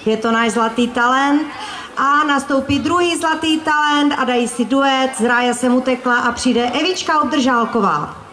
Je to náš zlatý talent a nastoupí druhý zlatý talent a dají si duet Z ráje jsem utekla a přijde Evička Obdržálková.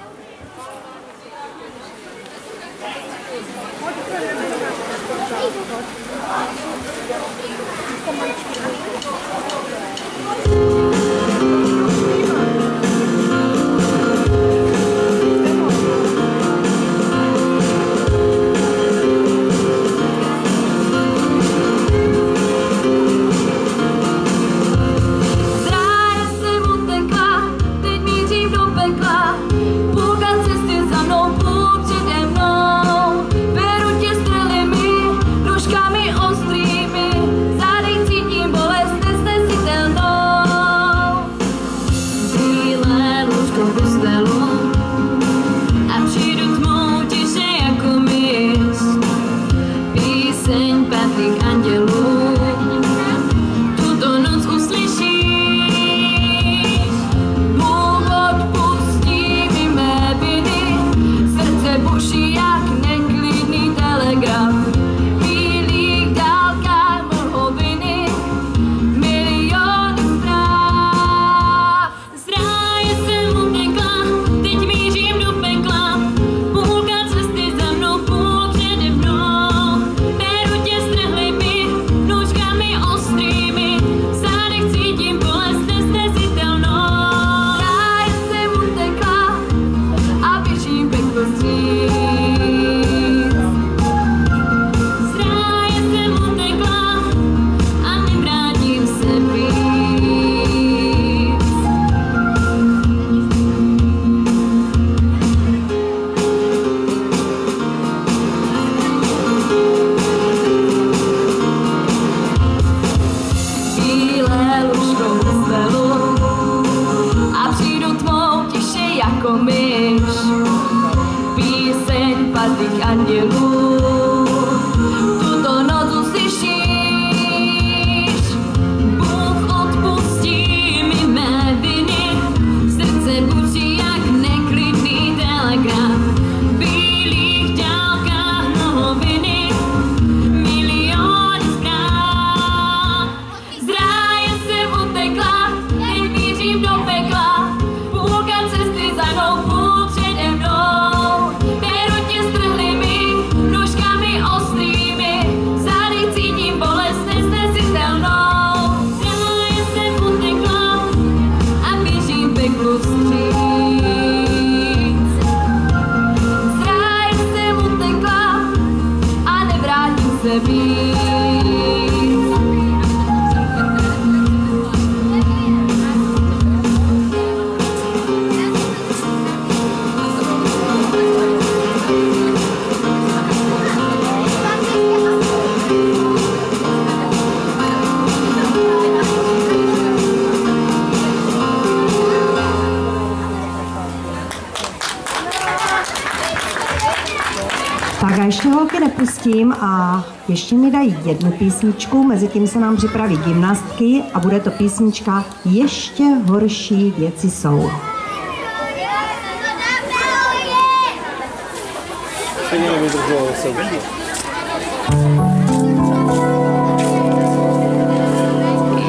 Tak a ještě holky nepustím a ještě mi dají jednu písničku, mezi tím se nám připraví gymnastky a bude to písnička Ještě horší věci jsou.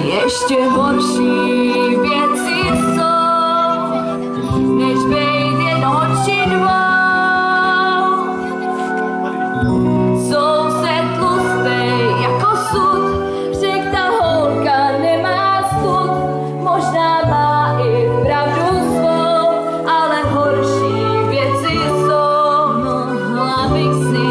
Ještě horší věci jsou, než být jednou či dvou. Soused tlustej jako sud, řek ta holka nemá stud, možná má i pravdu svou, ale horší věci jsou. Mohla bych si